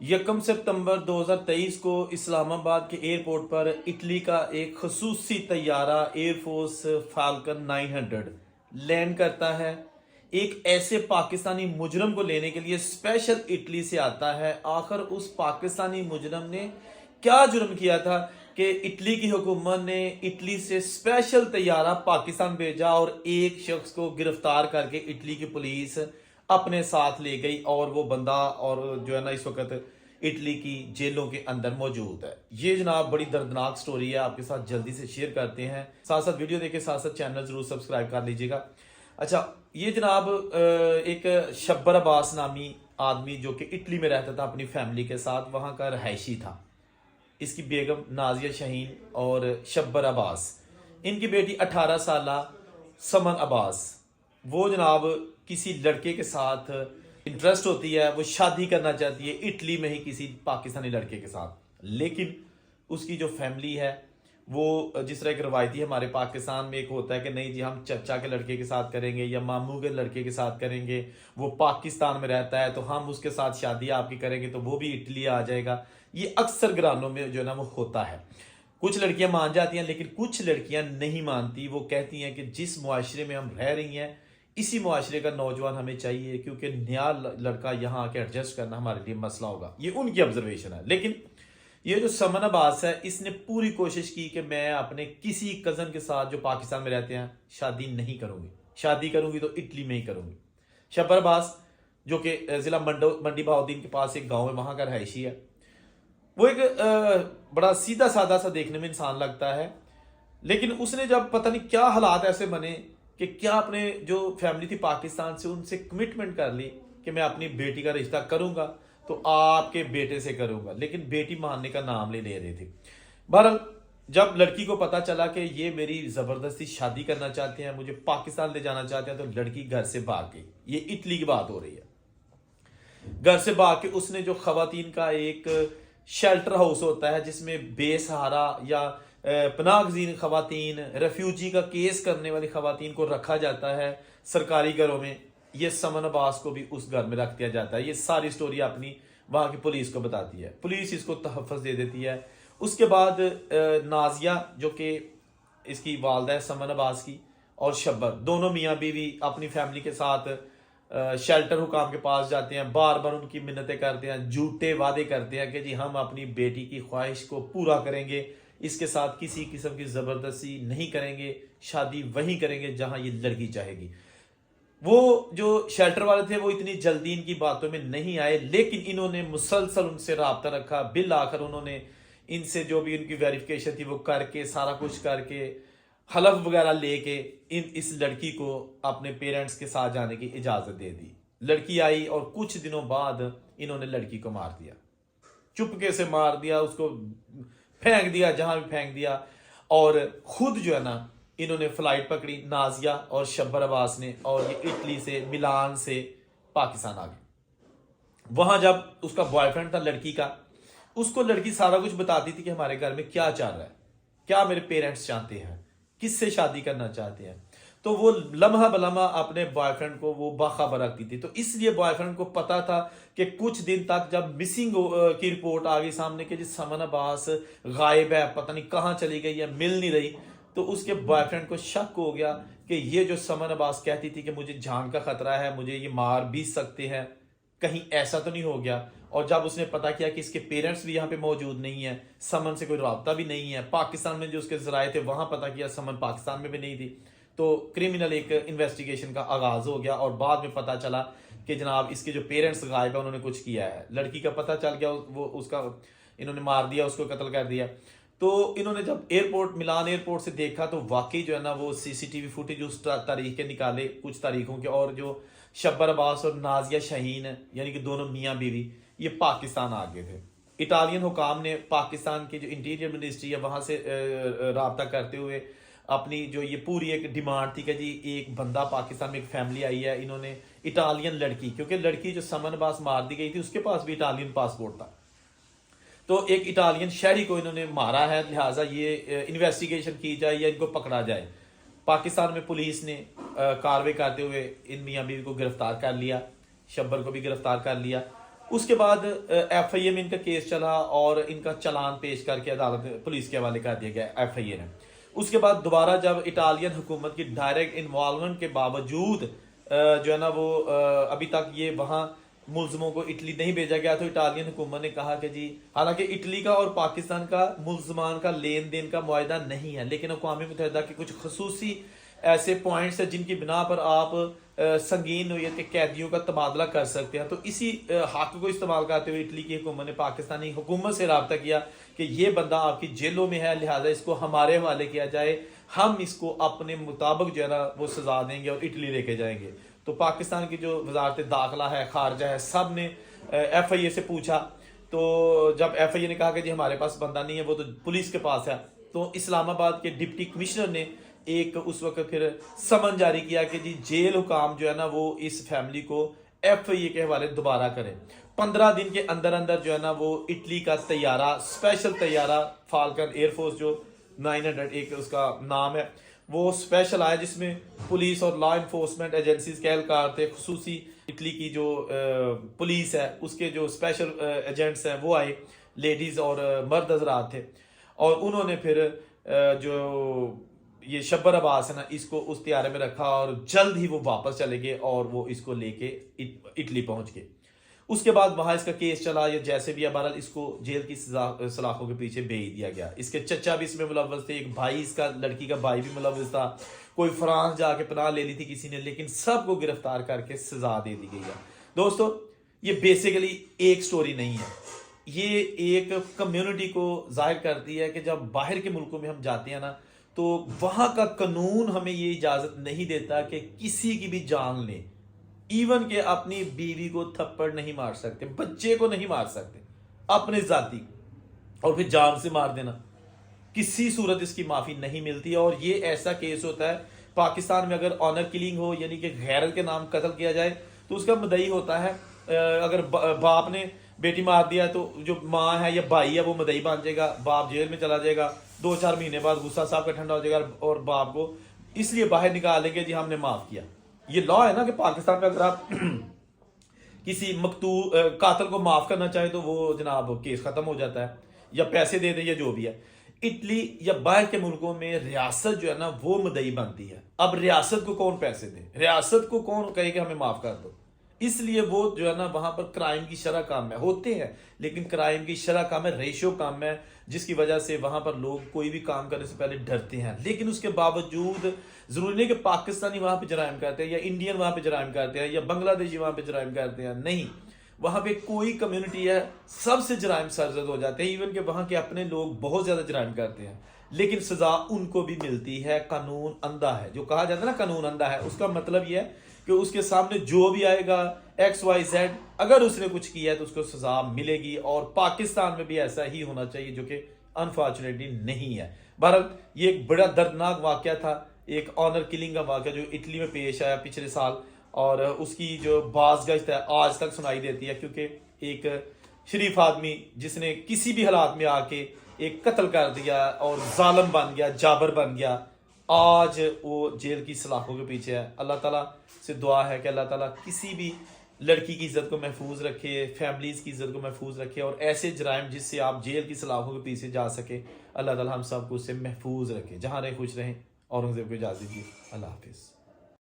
यकम सितंबर 2023 को इस्लामाबाद के एयरपोर्ट पर इटली का एक खसूसी तैयारा एयरफोर्स फाल्कन 900 लैंड करता है। एक ऐसे पाकिस्तानी मुजरम को लेने के लिए स्पेशल इटली से आता है। आखिर उस पाकिस्तानी मुजरम ने क्या जुर्म किया था कि इटली की हुकूमत ने इटली से स्पेशल तैयारा पाकिस्तान भेजा और एक शख्स को गिरफ्तार करके इटली की पुलिस अपने साथ ले गई और वो बंदा और जो है ना इस वक्त इटली की जेलों के अंदर मौजूद है। ये जनाब बड़ी दर्दनाक स्टोरी है, आपके साथ जल्दी से शेयर करते हैं। साथ साथ वीडियो देखे, साथ साथ चैनल जरूर सब्सक्राइब कर लीजिएगा। अच्छा, ये जनाब एक शब्बर अब्बास नामी आदमी जो कि इटली में रहता था अपनी फैमिली के साथ, वहाँ का रहायशी था। इसकी बेगम नाजिया शाहीन और शब्बर अब्बास, इनकी बेटी 18 साल समन अब्बास, वो जनाब किसी लड़के के साथ इंटरेस्ट होती है, वो शादी करना चाहती है इटली में ही किसी पाकिस्तानी लड़के के साथ। लेकिन उसकी जो फैमिली है वो जिस तरह एक रवायती है हमारे पाकिस्तान में एक होता है कि नहीं जी हम चचा के लड़के के सात करेंगे या मामू के लड़के के साथ करेंगे, वो पाकिस्तान में रहता है तो हम उसके साथ शादी आपकी करेंगे तो वो भी इटली आ जाएगा। ये अक्सर घरानों में जो है ना वो होता है। कुछ लड़कियां मान जाती हैं लेकिन कुछ लड़कियां नहीं मानती। वो कहती हैं कि जिस मुआशरे में हम रह रही हैं इसी मुआशरे का नौजवान हमें चाहिए, क्योंकि नया लड़का यहाँ आके एडजस्ट करना हमारे लिए मसला होगा। ये उनकी ऑब्जर्वेशन है। लेकिन ये जो समन अब्बास है इसने पूरी कोशिश की कि मैं अपने किसी कजन के साथ जो पाकिस्तान में रहते हैं शादी नहीं करूंगी, शादी करूंगी तो इटली में ही करूंगी। शब्बर अब्बास जो कि जिला मंडी बहाउद्दीन के पास एक गाँव है, वहां का रहायशी है। वो एक बड़ा सीधा साधा सा देखने में इंसान लगता है, लेकिन उसने जब पता नहीं क्या हालात ऐसे बने कि क्या अपने जो फैमिली थी पाकिस्तान से उनसे कमिटमेंट कर ली कि मैं अपनी बेटी का रिश्ता करूंगा तो आपके बेटे से करूंगा, लेकिन बेटी मानने का नाम ले रही थी। बहरहाल जब लड़की को पता चला कि ये मेरी जबरदस्ती शादी करना चाहते हैं, मुझे पाकिस्तान ले जाना चाहते हैं, तो लड़की घर से भाग गई। ये इटली की बात हो रही है। घर से भाग के उसने जो खवातीन का एक शेल्टर हाउस होता है जिसमें बेसहारा या पनागजीन खवातीन, रेफ्यूजी का केस करने वाली खवातीन को रखा जाता है सरकारी घरों में, ये समन अब्बास को भी उस घर में रख दिया जाता है। ये सारी स्टोरी अपनी वहां की पुलिस को बताती है, पुलिस इसको तहफ़्फ़ुज़ दे देती है। उसके बाद नाजिया जो कि इसकी वालदा है समन अब्बास की, और शब्बर, दोनों मियाँ बीवी अपनी फैमिली के साथ शेल्टर हुकाम के पास जाते हैं। बार बार उनकी मिन्नतें करते हैं, झूठे वादे करते हैं कि जी हम अपनी बेटी की ख्वाहिश को पूरा करेंगे, इसके साथ किसी किस्म की जबरदस्ती नहीं करेंगे, शादी वहीं करेंगे जहां ये लड़की चाहेगी। वो जो शेल्टर वाले थे वो इतनी जल्दी इनकी बातों में नहीं आए, लेकिन इन्होंने मुसलसल उनसे राब्ता रखा। बिल आखिर उन्होंने इनसे जो भी इनकी वेरिफिकेशन थी वो करके, सारा कुछ करके, हलफ वगैरह लेके इस लड़की को अपने पेरेंट्स के साथ जाने की इजाजत दे दी। लड़की आई और कुछ दिनों बाद इन्होंने लड़की को मार दिया, चुपके से मार दिया, उसको फेंक दिया जहां भी फेंक दिया। और खुद जो है ना इन्होंने फ्लाइट पकड़ी, नाजिया और शब्बर अब्बास ने, और ये इटली से मिलान से पाकिस्तान आ गए। वहां जब उसका बॉयफ्रेंड था लड़की का, उसको लड़की सारा कुछ बताती थी कि हमारे घर में क्या चल रहा है, क्या मेरे पेरेंट्स चाहते हैं, किससे शादी करना चाहते हैं। तो वो लम्हा बलम्हा अपने बॉयफ्रेंड को वो बाखबर रखती थी। तो इसलिए बॉयफ्रेंड को पता था कि कुछ दिन तक जब मिसिंग की रिपोर्ट आ गई सामने कि जी समन अब्बास गायब है, पता नहीं कहाँ चली गई है, मिल नहीं रही, तो उसके बॉयफ्रेंड को शक हो गया कि ये जो समन अब्बास कहती थी कि मुझे जान का खतरा है, मुझे ये मार भी सकते हैं, कहीं ऐसा तो नहीं हो गया। और जब उसने पता किया कि इसके पेरेंट्स भी यहाँ पे मौजूद नहीं है, समन से कोई राब्ता भी नहीं है, पाकिस्तान में जो उसके जराए थे वहां पता किया समन पाकिस्तान में भी नहीं थी, तो क्रिमिनल एक इन्वेस्टिगेशन का आगाज हो गया। और बाद में पता चला कि जनाब इसके जो पेरेंट्स गायब है उन्होंने कुछ किया है। लड़की का पता चल गया, वो उसका इन्होंने मार दिया, उसको कत्ल कर दिया। तो इन्होंने जब मिलान एयरपोर्ट से देखा तो वाकई जो है ना वो सीसीटीवी फुटेज उस तारीख के निकाले, कुछ तारीखों के, और जो शब्बर अब्बास और नाजिया शाहीन यानी कि दोनों मियाँ बीवी ये पाकिस्तान आ गए थे। इटालियन हुकाम ने पाकिस्तान की जो इंटीरियर मिनिस्ट्री है वहां से राब्ता करते हुए अपनी जो ये पूरी एक डिमांड थी कि जी एक बंदा पाकिस्तान में, एक फैमिली आई है, इन्होंने इटालियन लड़की, क्योंकि लड़की जो समन अब्बास मार दी गई थी उसके पास भी इटालियन पासपोर्ट था, तो एक इटालियन शहरी को इन्होंने मारा है, लिहाजा ये इन्वेस्टिगेशन की जाए या इनको पकड़ा जाए। पाकिस्तान में पुलिस ने कार्रवाई करते हुए इन मियाँ बीवी को गिरफ्तार कर लिया, शब्बर को भी गिरफ्तार कर लिया। اس کے بعد ایف آئی اے میں ان کا کیس چلا اور ان کا چلان پیش کر کے عدالت پولیس کے حوالے کر دیا گیا ایف آئی اے نے. اس کے بعد دوبارہ جب اٹالین حکومت کی ڈائریکٹ انوالومنٹ کے باوجود جو ہے نا وہ ابھی تک یہ وہاں ملزموں کو اٹلی نہیں بھیجا گیا، تو اٹالین حکومت نے کہا کہ جی حالانکہ اٹلی کا اور پاکستان کا ملزمان کا لین دین کا معاہدہ نہیں ہے، لیکن اقوام متحدہ کے کچھ خصوصی ایسے پوائنٹس ہیں جن کی بنا پر آپ سنگین نوعیت کے قیدیوں کا تبادلہ کر سکتے ہیں. تو اسی حق کو استعمال کرتے ہوئے اٹلی کی حکومت نے پاکستانی حکومت سے رابطہ کیا کہ یہ بندہ آپ کی جیلوں میں ہے، لہٰذا اس کو ہمارے حوالے کیا جائے، ہم اس کو اپنے مطابق جو ہے نا وہ سزا دیں گے اور اٹلی لے کے جائیں گے. تو پاکستان کی جو وزارت داخلہ ہے، خارجہ ہے، سب نے ایف آئی اے سے پوچھا. تو جب ایف آئی اے نے کہا کہ جی ہمارے پاس بندہ نہیں ہے، وہ تو پولیس کے پاس ہے، تو اسلام آباد کے ڈپٹی کمشنر نے ایک اس وقت پھر سمن جاری کیا کہ جی جیل حکام جو ہے نا وہ اس فیملی کو ایف آئی اے کے حوالے دوبارہ کریں. 15 دن کے اندر اندر جو ہے نا وہ اٹلی کا طیارہ، اسپیشل طیارہ فالکن ایئر فورس جو 900 ایک اس کا نام ہے، وہ اسپیشل آیا جس میں پولیس اور لا انفورسمنٹ ایجنسیز کے اہلکار تھے، خصوصی اٹلی کی جو پولیس ہے اس کے جو اسپیشل ایجنٹس ہیں وہ آئے، لیڈیز اور مرد حضرات تھے. اور انہوں نے پھر جو یہ شبر عباس ہے نا اس کو اس طیارے میں رکھا اور جلد ہی وہ واپس چلے گئے اور وہ اس کو لے کے اٹلی پہنچ گئے. اس کے بعد وہاں اس کا کیس چلا، یا جیسے بھی بہرحال اس کو جیل کی سلاخوں کے پیچھے بھیج دیا گیا. اس کے چچا بھی اس میں ملوث تھے، ایک بھائی اس کا لڑکی کا بھائی بھی ملوث تھا، کوئی فرانس جا کے پناہ لے لی تھی کسی نے، لیکن سب کو گرفتار کر کے سزا دے دی گئی ہے. دوستو یہ بیسیکلی ایک سٹوری نہیں ہے، یہ ایک کمیونٹی کو ظاہر کرتی ہے کہ جب باہر کے ملکوں میں ہم جاتے ہیں نا تو وہاں کا قانون ہمیں یہ اجازت نہیں دیتا کہ کسی کی بھی جان لیں، ایون کہ اپنی بیوی کو تھپڑ نہیں مار سکتے، بچے کو نہیں مار سکتے، اپنے ذاتی، اور پھر جان سے مار دینا، کسی صورت اس کی معافی نہیں ملتی. اور یہ ایسا کیس ہوتا ہے پاکستان میں، اگر آنر کلنگ ہو یعنی کہ غیرت کے نام قتل کیا جائے تو اس کا مدعی ہوتا ہے، اگر باپ نے بیٹی مار دیا تو جو ماں ہے یا بھائی ہے وہ مدعی بن جائے گا، باپ جیل میں چلا جائے گا، 2-4 مہینے بعد غصہ صاحب کا ٹھنڈا ہو جائے گا اور باپ کو اس لیے باہر نکال لیں گے جی ہم نے معاف کیا. یہ لا ہے نا کہ پاکستان میں اگر آپ کسی مقتول قاتل کو معاف کرنا چاہے تو وہ جناب کیس ختم ہو جاتا ہے یا پیسے دے دیں یا جو بھی ہے. اٹلی یا باہر کے ملکوں میں ریاست جو ہے نا وہ مدعی بنتی ہے. اب ریاست کو کون پیسے دے، ریاست کو کون کہے کہ ہمیں معاف کر دو، اس لیے وہ جو ہے نا وہاں پر کرائم کی شرح کم ہے، ہوتے ہیں لیکن کرائم کی شرح کم ہے، ریشو کم ہے، جس کی وجہ سے وہاں پر لوگ کوئی بھی کام کرنے سے پہلے ڈرتے ہیں. لیکن اس کے باوجود ضروری نہیں کہ پاکستانی وہاں پہ جرائم کرتے ہیں یا انڈین وہاں پہ جرائم کرتے ہیں یا بنگلہ دیشی وہاں پہ جرائم کرتے ہیں، نہیں، وہاں پہ کوئی کمیونٹی ہے سب سے جرائم سرزد ہو جاتے ہیں، ایون کہ وہاں کے اپنے لوگ بہت زیادہ جرائم کرتے ہیں لیکن سزا ان کو بھی ملتی ہے. قانون اندھا ہے، جو کہا جاتا ہے نا قانون اندھا ہے، اس کا مطلب یہ ہے کہ اس کے سامنے جو بھی آئے گا XYZ، اگر اس نے کچھ کیا ہے تو اس کو سزا ملے گی. اور پاکستان میں بھی ایسا ہی ہونا چاہیے، جو کہ انفارچونیٹلی نہیں ہے. بہرحال یہ ایک بڑا دردناک واقعہ تھا، ایک آنر کلنگ کا واقعہ جو اٹلی میں پیش آیا پچھلے سال، اور اس کی جو بازگشت ہے آج تک سنائی دیتی ہے، کیونکہ ایک شریف آدمی جس نے کسی بھی حالات میں آ کے ایک قتل کر دیا اور ظالم بن گیا، جابر بن گیا، آج وہ جیل کی سلاخوں کے پیچھے ہے. اللہ تعالیٰ سے دعا ہے کہ اللہ تعالیٰ کسی بھی لڑکی کی عزت کو محفوظ رکھے، فیملیز کی عزت کو محفوظ رکھے، اور ایسے جرائم جس سے آپ جیل کی سلاخوں کے پیچھے جا سکے، اللہ تعالیٰ ہم سب کو اس سے محفوظ رکھے. جہاں رہے خوش رہیں. اورنگزیب کو اجازت دیجیے. اللہ حافظ.